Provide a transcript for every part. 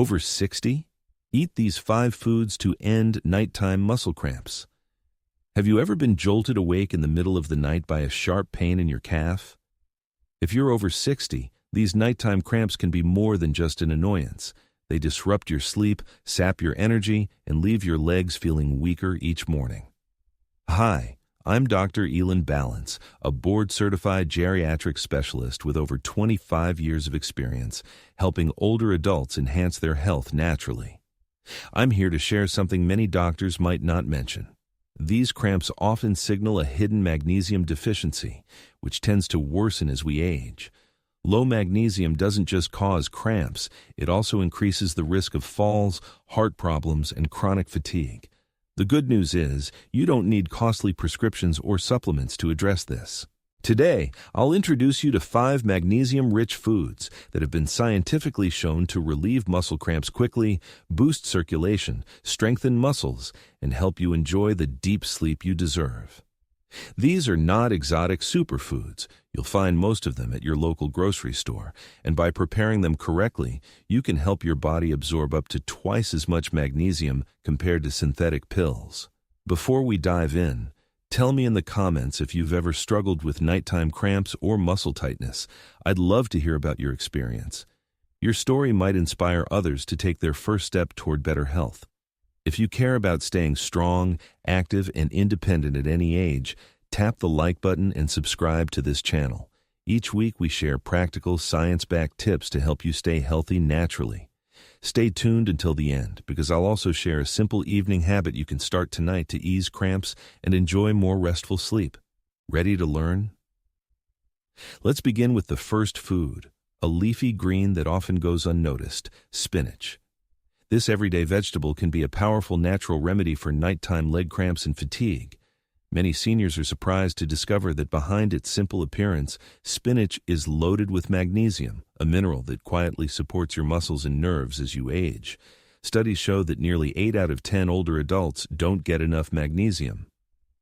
Over 60? Eat these 5 foods to end nighttime muscle cramps. Have you ever been jolted awake in the middle of the night by a sharp pain in your calf? If you're over 60, these nighttime cramps can be more than just an annoyance. They disrupt your sleep, sap your energy, and leave your legs feeling weaker each morning. Hi, I'm Dr. Elin Balance, a board-certified geriatric specialist with over 25 years of experience helping older adults enhance their health naturally. I'm here to share something many doctors might not mention. These cramps often signal a hidden magnesium deficiency, which tends to worsen as we age. Low magnesium doesn't just cause cramps, it also increases the risk of falls, heart problems, and chronic fatigue. The good news is, you don't need costly prescriptions or supplements to address this. Today, I'll introduce you to 5 magnesium-rich foods that have been scientifically shown to relieve muscle cramps quickly, boost circulation, strengthen muscles, and help you enjoy the deep sleep you deserve. These are not exotic superfoods. You'll find most of them at your local grocery store, and by preparing them correctly, you can help your body absorb up to twice as much magnesium compared to synthetic pills. Before we dive in, tell me in the comments if you've ever struggled with nighttime cramps or muscle tightness. I'd love to hear about your experience. Your story might inspire others to take their first step toward better health. If you care about staying strong, active, and independent at any age, tap the like button and subscribe to this channel. Each week we share practical, science-backed tips to help you stay healthy naturally. Stay tuned until the end, because I'll also share a simple evening habit you can start tonight to ease cramps and enjoy more restful sleep. Ready to learn? Let's begin with the first food, a leafy green that often goes unnoticed, spinach. This everyday vegetable can be a powerful natural remedy for nighttime leg cramps and fatigue. Many seniors are surprised to discover that behind its simple appearance, spinach is loaded with magnesium, a mineral that quietly supports your muscles and nerves as you age. Studies show that nearly 8 out of 10 older adults don't get enough magnesium.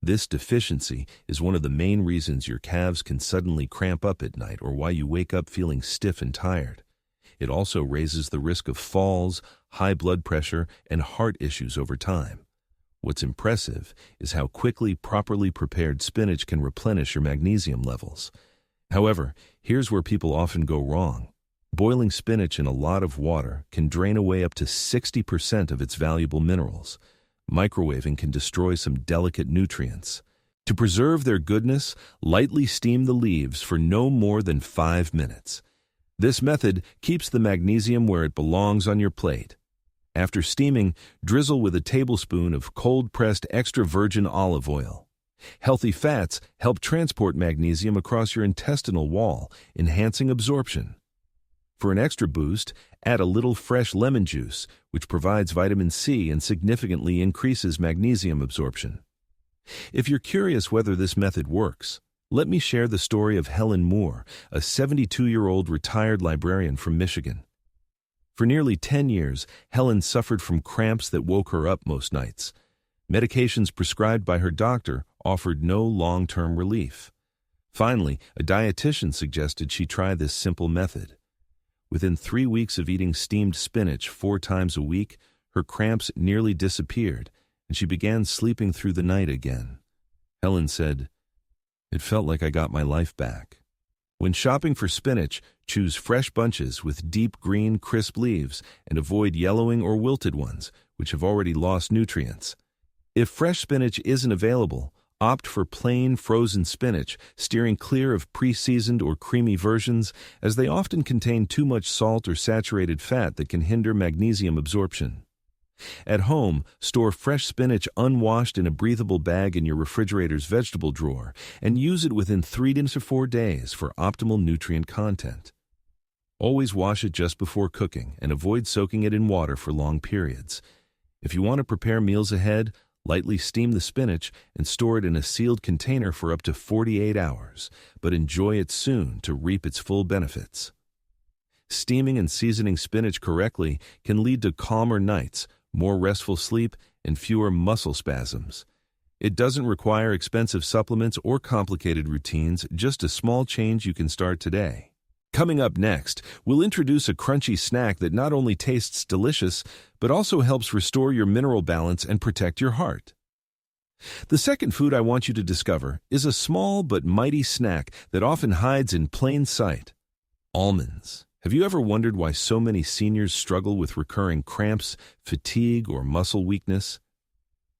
This deficiency is one of the main reasons your calves can suddenly cramp up at night or why you wake up feeling stiff and tired. It also raises the risk of falls, high blood pressure, and heart issues over time. What's impressive is how quickly properly prepared spinach can replenish your magnesium levels. However, here's where people often go wrong. Boiling spinach in a lot of water can drain away up to 60% of its valuable minerals. Microwaving can destroy some delicate nutrients. To preserve their goodness, lightly steam the leaves for no more than 5 minutes. This method keeps the magnesium where it belongs on your plate. After steaming, drizzle with a tablespoon of cold-pressed extra virgin olive oil. Healthy fats help transport magnesium across your intestinal wall, enhancing absorption. For an extra boost, add a little fresh lemon juice, which provides vitamin C and significantly increases magnesium absorption. If you're curious whether this method works, let me share the story of Helen Moore, a 72-year-old retired librarian from Michigan. For nearly 10 years, Helen suffered from cramps that woke her up most nights. Medications prescribed by her doctor offered no long-term relief. Finally, a dietitian suggested she try this simple method. Within 3 weeks of eating steamed spinach 4 times a week, her cramps nearly disappeared, and she began sleeping through the night again. Helen said, "It felt like I got my life back." When shopping for spinach, choose fresh bunches with deep green, crisp leaves and avoid yellowing or wilted ones, which have already lost nutrients. If fresh spinach isn't available, opt for plain frozen spinach, steering clear of pre-seasoned or creamy versions, as they often contain too much salt or saturated fat that can hinder magnesium absorption. At home, store fresh spinach unwashed in a breathable bag in your refrigerator's vegetable drawer and use it within 3 to 4 days for optimal nutrient content. Always wash it just before cooking and avoid soaking it in water for long periods. If you want to prepare meals ahead, lightly steam the spinach and store it in a sealed container for up to 48 hours, but enjoy it soon to reap its full benefits. Steaming and seasoning spinach correctly can lead to calmer nights, more restful sleep, and fewer muscle spasms. It doesn't require expensive supplements or complicated routines, just a small change you can start today. Coming up next, we'll introduce a crunchy snack that not only tastes delicious, but also helps restore your mineral balance and protect your heart. The second food I want you to discover is a small but mighty snack that often hides in plain sight: almonds. Have you ever wondered why so many seniors struggle with recurring cramps, fatigue, or muscle weakness?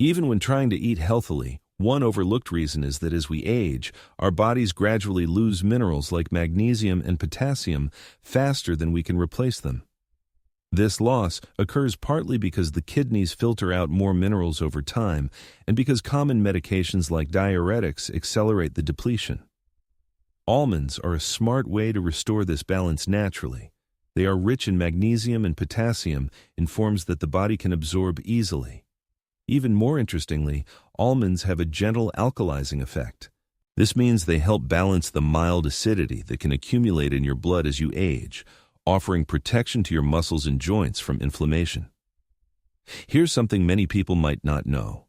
Even when trying to eat healthily, one overlooked reason is that as we age, our bodies gradually lose minerals like magnesium and potassium faster than we can replace them. This loss occurs partly because the kidneys filter out more minerals over time and because common medications like diuretics accelerate the depletion. Almonds are a smart way to restore this balance naturally. They are rich in magnesium and potassium in forms that the body can absorb easily. Even more interestingly, almonds have a gentle alkalizing effect. This means they help balance the mild acidity that can accumulate in your blood as you age, offering protection to your muscles and joints from inflammation. Here's something many people might not know.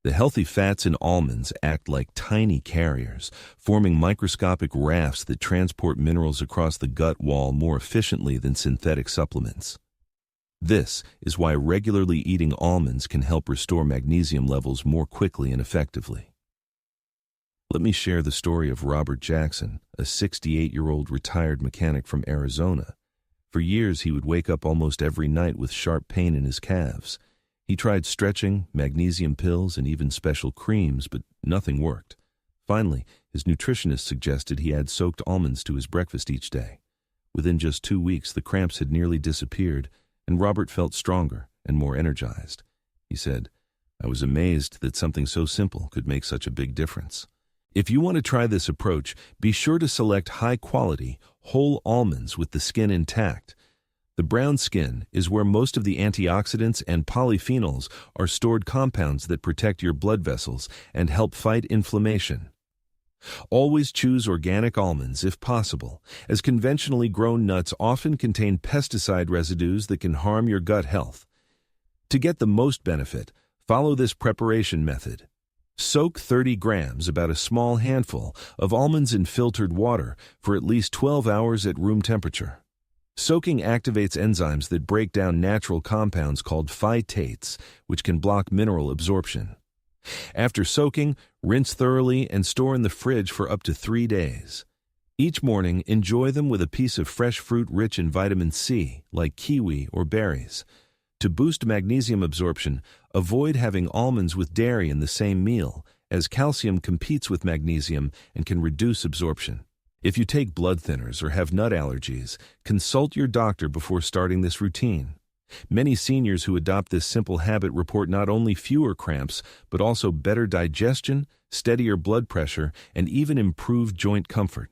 The healthy fats in almonds act like tiny carriers, forming microscopic rafts that transport minerals across the gut wall more efficiently than synthetic supplements. This is why regularly eating almonds can help restore magnesium levels more quickly and effectively. Let me share the story of Robert Jackson, a 68-year-old retired mechanic from Arizona. For years, he would wake up almost every night with sharp pain in his calves. He tried stretching, magnesium pills, and even special creams, but nothing worked. Finally, his nutritionist suggested he add soaked almonds to his breakfast each day. Within just 2 weeks, the cramps had nearly disappeared, and Robert felt stronger and more energized. He said, "I was amazed that something so simple could make such a big difference." If you want to try this approach, be sure to select high-quality, whole almonds with the skin intact. The brown skin is where most of the antioxidants and polyphenols are stored, compounds that protect your blood vessels and help fight inflammation. Always choose organic almonds if possible, as conventionally grown nuts often contain pesticide residues that can harm your gut health. To get the most benefit, follow this preparation method. Soak 30 grams, about a small handful, of almonds in filtered water for at least 12 hours at room temperature. Soaking activates enzymes that break down natural compounds called phytates, which can block mineral absorption. After soaking, rinse thoroughly and store in the fridge for up to 3 days. Each morning, enjoy them with a piece of fresh fruit rich in vitamin C, like kiwi or berries. To boost magnesium absorption, avoid having almonds with dairy in the same meal, as calcium competes with magnesium and can reduce absorption. If you take blood thinners or have nut allergies, consult your doctor before starting this routine. Many seniors who adopt this simple habit report not only fewer cramps, but also better digestion, steadier blood pressure, and even improved joint comfort.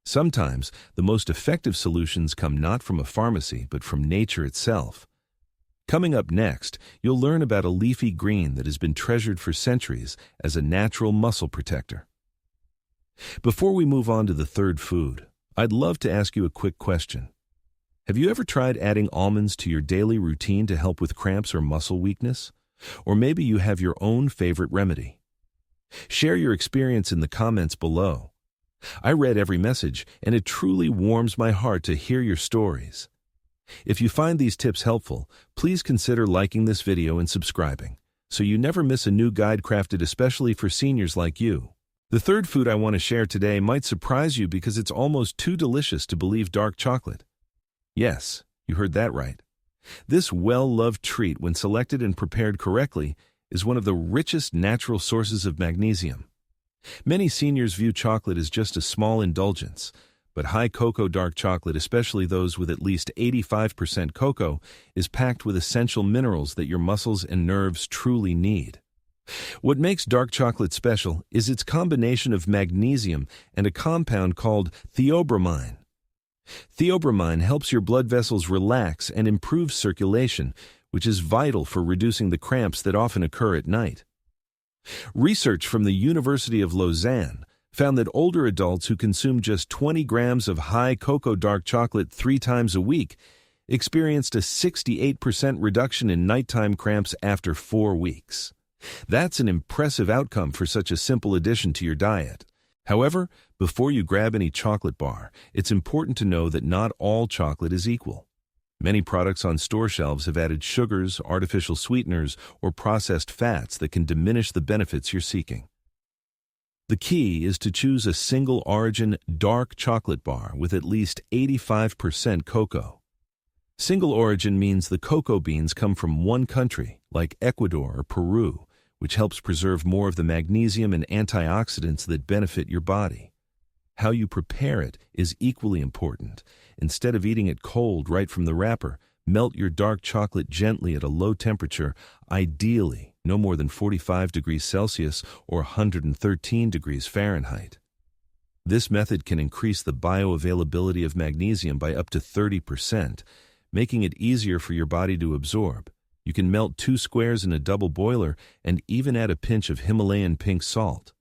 Sometimes, the most effective solutions come not from a pharmacy, but from nature itself. Coming up next, you'll learn about a leafy green that has been treasured for centuries as a natural muscle protector. Before we move on to the third food, I'd love to ask you a quick question. Have you ever tried adding almonds to your daily routine to help with cramps or muscle weakness? Or maybe you have your own favorite remedy. Share your experience in the comments below. I read every message, and it truly warms my heart to hear your stories. If you find these tips helpful, please consider liking this video and subscribing, so you never miss a new guide crafted especially for seniors like you. The third food I want to share today might surprise you because it's almost too delicious to believe: dark chocolate. Yes, you heard that right. This well-loved treat, when selected and prepared correctly, is one of the richest natural sources of magnesium. Many seniors view chocolate as just a small indulgence, but high cocoa dark chocolate, especially those with at least 85% cocoa, is packed with essential minerals that your muscles and nerves truly need. What makes dark chocolate special is its combination of magnesium and a compound called theobromine. Theobromine helps your blood vessels relax and improves circulation, which is vital for reducing the cramps that often occur at night. Research from the University of Lausanne found that older adults who consumed just 20 grams of high cocoa dark chocolate 3 times a week experienced a 68% reduction in nighttime cramps after 4 weeks. That's an impressive outcome for such a simple addition to your diet. However, before you grab any chocolate bar, it's important to know that not all chocolate is equal. Many products on store shelves have added sugars, artificial sweeteners, or processed fats that can diminish the benefits you're seeking. The key is to choose a single-origin dark chocolate bar with at least 85% cocoa. Single origin means the cocoa beans come from one country, like Ecuador or Peru, which helps preserve more of the magnesium and antioxidants that benefit your body. How you prepare it is equally important. Instead of eating it cold right from the wrapper, melt your dark chocolate gently at a low temperature, ideally no more than 45 degrees Celsius or 113 degrees Fahrenheit. This method can increase the bioavailability of magnesium by up to 30%, making it easier for your body to absorb. You can melt 2 squares in a double boiler and even add a pinch of Himalayan pink salt.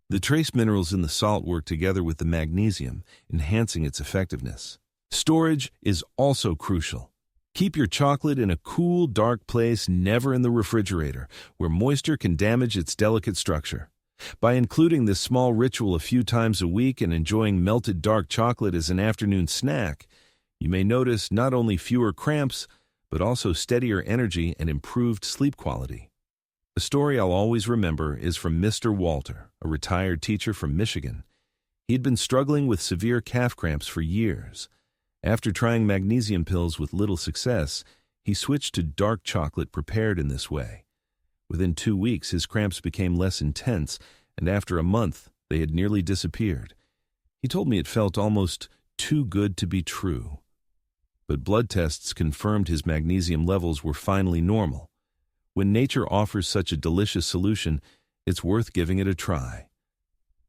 The trace minerals in the salt work together with the magnesium, enhancing its effectiveness. Storage is also crucial. Keep your chocolate in a cool, dark place, never in the refrigerator, where moisture can damage its delicate structure. By including this small ritual a few times a week and enjoying melted dark chocolate as an afternoon snack, you may notice not only fewer cramps, but also steadier energy and improved sleep quality. A story I'll always remember is from Mr. Walter, a retired teacher from Michigan. He'd been struggling with severe calf cramps for years. After trying magnesium pills with little success, he switched to dark chocolate prepared in this way. Within 2 weeks, his cramps became less intense, and after a month, they had nearly disappeared. He told me it felt almost too good to be true. But blood tests confirmed his magnesium levels were finally normal. When nature offers such a delicious solution, it's worth giving it a try.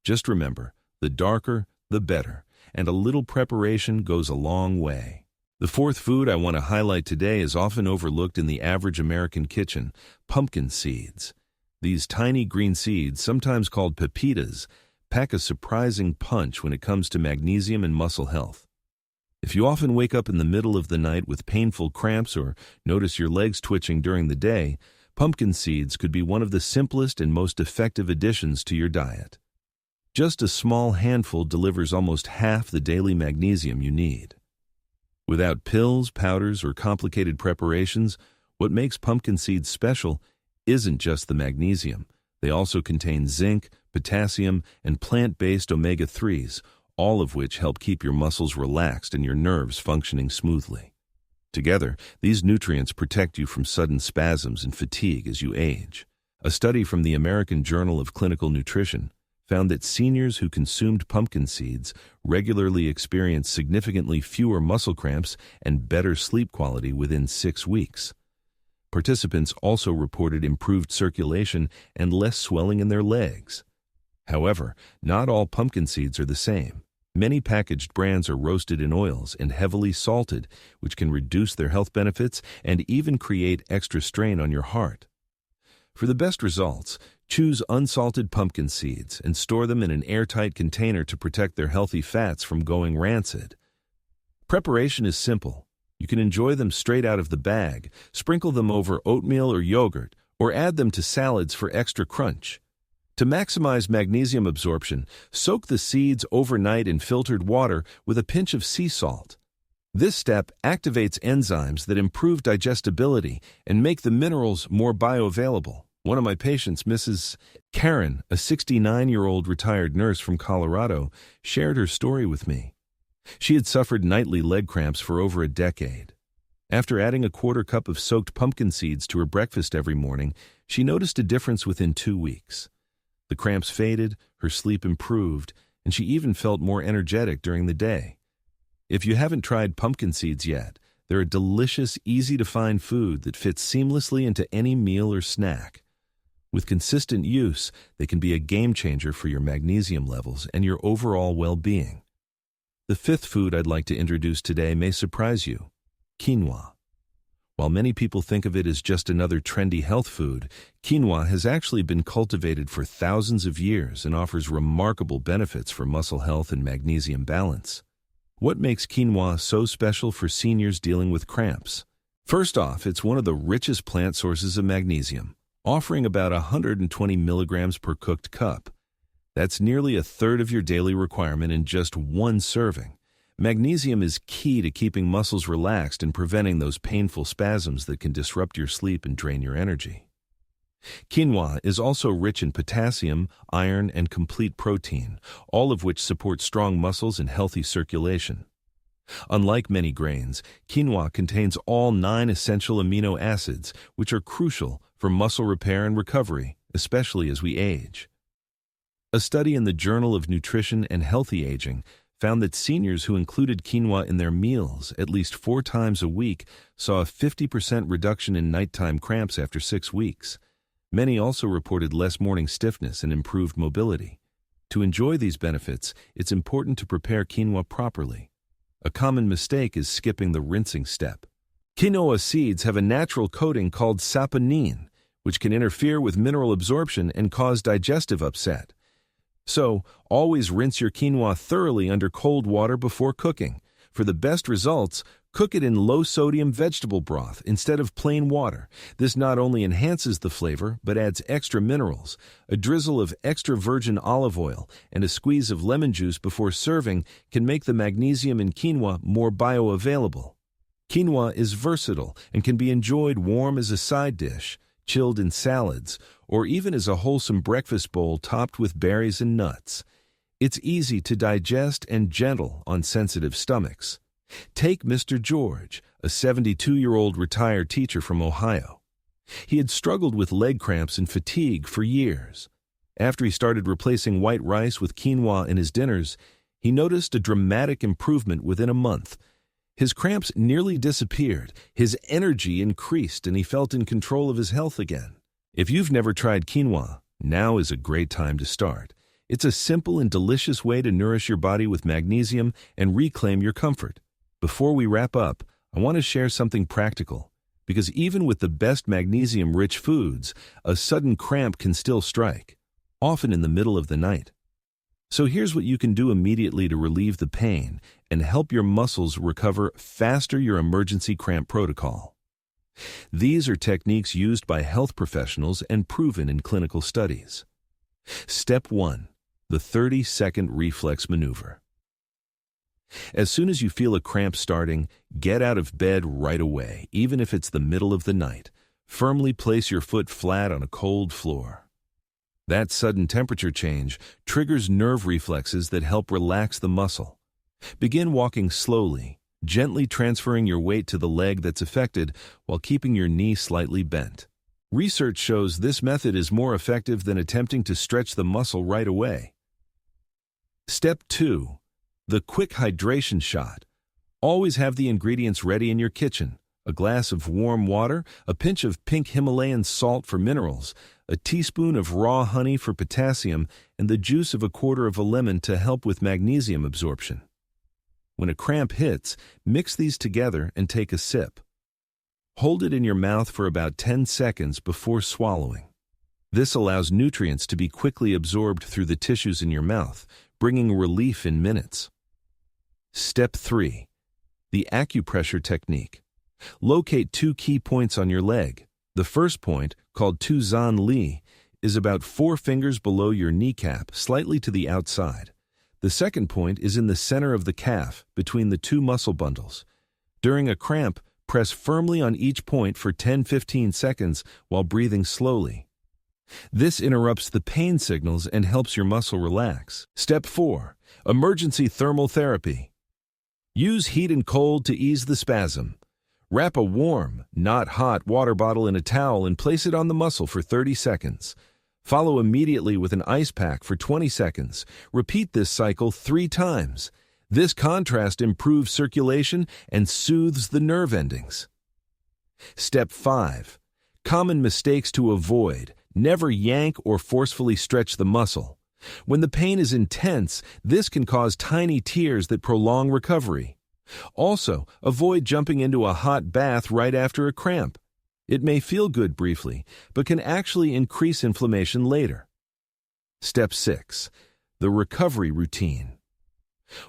Just remember, the darker, the better, and a little preparation goes a long way. The fourth food I want to highlight today is often overlooked in the average American kitchen: pumpkin seeds. These tiny green seeds, sometimes called pepitas, pack a surprising punch when it comes to magnesium and muscle health. If you often wake up in the middle of the night with painful cramps or notice your legs twitching during the day, pumpkin seeds could be one of the simplest and most effective additions to your diet. Just a small handful delivers almost half the daily magnesium you need. Without pills, powders, or complicated preparations, what makes pumpkin seeds special isn't just the magnesium. They also contain zinc, potassium, and plant-based omega-3s, all of which help keep your muscles relaxed and your nerves functioning smoothly. Together, these nutrients protect you from sudden spasms and fatigue as you age. A study from the American Journal of Clinical Nutrition found that seniors who consumed pumpkin seeds regularly experienced significantly fewer muscle cramps and better sleep quality within 6 weeks. Participants also reported improved circulation and less swelling in their legs. However, not all pumpkin seeds are the same. Many packaged brands are roasted in oils and heavily salted, which can reduce their health benefits and even create extra strain on your heart. For the best results, choose unsalted pumpkin seeds and store them in an airtight container to protect their healthy fats from going rancid. Preparation is simple. You can enjoy them straight out of the bag, sprinkle them over oatmeal or yogurt, or add them to salads for extra crunch. To maximize magnesium absorption, soak the seeds overnight in filtered water with a pinch of sea salt. This step activates enzymes that improve digestibility and make the minerals more bioavailable. One of my patients, Mrs. Karen, a 69-year-old retired nurse from Colorado, shared her story with me. She had suffered nightly leg cramps for over a decade. After adding a quarter cup of soaked pumpkin seeds to her breakfast every morning, she noticed a difference within 2 weeks. The cramps faded, her sleep improved, and she even felt more energetic during the day. If you haven't tried pumpkin seeds yet, they're a delicious, easy-to-find food that fits seamlessly into any meal or snack. With consistent use, they can be a game-changer for your magnesium levels and your overall well-being. The fifth food I'd like to introduce today may surprise you: quinoa. While many people think of it as just another trendy health food, quinoa has actually been cultivated for thousands of years and offers remarkable benefits for muscle health and magnesium balance. What makes quinoa so special for seniors dealing with cramps? First off, it's one of the richest plant sources of magnesium, offering about 120 milligrams per cooked cup. That's nearly a third of your daily requirement in just one serving. Magnesium is key to keeping muscles relaxed and preventing those painful spasms that can disrupt your sleep and drain your energy. Quinoa is also rich in potassium, iron, and complete protein, all of which support strong muscles and healthy circulation. Unlike many grains, quinoa contains all 9 essential amino acids, which are crucial for muscle repair and recovery, especially as we age. A study in the Journal of Nutrition and Healthy Aging found that seniors who included quinoa in their meals at least 4 times a week saw a 50% reduction in nighttime cramps after 6 weeks. Many also reported less morning stiffness and improved mobility. To enjoy these benefits, it's important to prepare quinoa properly. A common mistake is skipping the rinsing step. Quinoa seeds have a natural coating called saponin, which can interfere with mineral absorption and cause digestive upset. So, always rinse your quinoa thoroughly under cold water before cooking. For the best results, cook it in low-sodium vegetable broth instead of plain water. This not only enhances the flavor, but adds extra minerals. A drizzle of extra virgin olive oil and a squeeze of lemon juice before serving can make the magnesium in quinoa more bioavailable. Quinoa is versatile and can be enjoyed warm as a side dish, chilled in salads, or even as a wholesome breakfast bowl topped with berries and nuts. It's easy to digest and gentle on sensitive stomachs. Take Mr. George, a 72-year-old retired teacher from Ohio. He had struggled with leg cramps and fatigue for years. After he started replacing white rice with quinoa in his dinners, he noticed a dramatic improvement within a month. His cramps nearly disappeared, his energy increased, and he felt in control of his health again. If you've never tried quinoa, now is a great time to start. It's a simple and delicious way to nourish your body with magnesium and reclaim your comfort. Before we wrap up, I want to share something practical, because even with the best magnesium-rich foods, a sudden cramp can still strike, often in the middle of the night. So here's what you can do immediately to relieve the pain and help your muscles recover faster. Your emergency cramp protocol. These are techniques used by health professionals and proven in clinical studies. Step 1. The 30-second reflex maneuver. As soon as you feel a cramp starting, get out of bed right away, even if it's the middle of the night. Firmly place your foot flat on a cold floor. That sudden temperature change triggers nerve reflexes that help relax the muscle. Begin walking slowly, gently transferring your weight to the leg that's affected while keeping your knee slightly bent. Research shows this method is more effective than attempting to stretch the muscle right away. Step 2. The quick hydration shot. Always have the ingredients ready in your kitchen. A glass of warm water, a pinch of pink Himalayan salt for minerals, a teaspoon of raw honey for potassium, and the juice of a quarter of a lemon to help with magnesium absorption. When a cramp hits, mix these together and take a sip. Hold it in your mouth for about 10 seconds before swallowing. This allows nutrients to be quickly absorbed through the tissues in your mouth, bringing relief in minutes. Step 3. The acupressure technique. Locate 2 key points on your leg. The first point, called Tu Zan Li, is about 4 fingers below your kneecap, slightly to the outside. The second point is in the center of the calf, between the 2 muscle bundles. During a cramp, press firmly on each point for 10-15 seconds while breathing slowly. This interrupts the pain signals and helps your muscle relax. Step 4. Emergency thermal therapy. Use heat and cold to ease the spasm. Wrap a warm, not hot, water bottle in a towel and place it on the muscle for 30 seconds. Follow immediately with an ice pack for 20 seconds. Repeat this cycle 3 times. This contrast improves circulation and soothes the nerve endings. Step 5. Common mistakes to avoid. Never yank or forcefully stretch the muscle. When the pain is intense, this can cause tiny tears that prolong recovery. Also, avoid jumping into a hot bath right after a cramp. It may feel good briefly, but can actually increase inflammation later. Step 6. The recovery routine.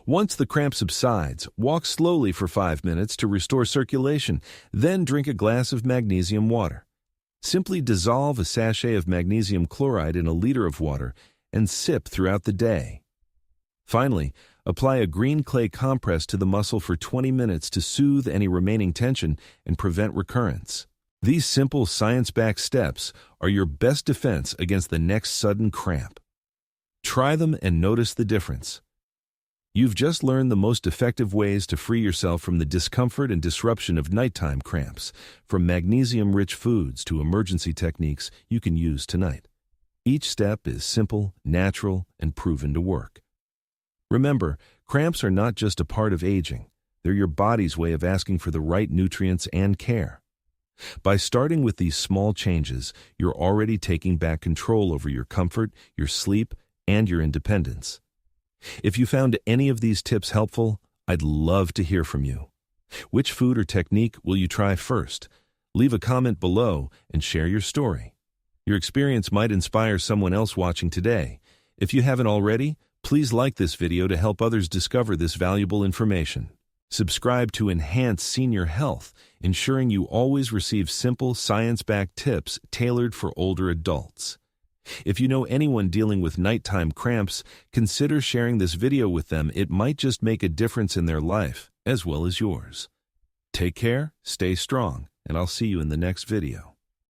Once the cramp subsides, walk slowly for 5 minutes to restore circulation, then drink a glass of magnesium water. Simply dissolve a sachet of magnesium chloride in a liter of water and sip throughout the day. Finally, apply a green clay compress to the muscle for 20 minutes to soothe any remaining tension and prevent recurrence. These simple science-backed steps are your best defense against the next sudden cramp. Try them and notice the difference. You've just learned the most effective ways to free yourself from the discomfort and disruption of nighttime cramps, from magnesium-rich foods to emergency techniques you can use tonight. Each step is simple, natural, and proven to work. Remember, cramps are not just a part of aging. They're your body's way of asking for the right nutrients and care. By starting with these small changes, you're already taking back control over your comfort, your sleep, and your independence. If you found any of these tips helpful, I'd love to hear from you. Which food or technique will you try first? Leave a comment below and share your story. Your experience might inspire someone else watching today. If you haven't already, please like this video to help others discover this valuable information. Subscribe to Enhance Senior Health, ensuring you always receive simple, science-backed tips tailored for older adults. If you know anyone dealing with nighttime cramps, consider sharing this video with them. It might just make a difference in their life, as well as yours. Take care, stay strong, and I'll see you in the next video.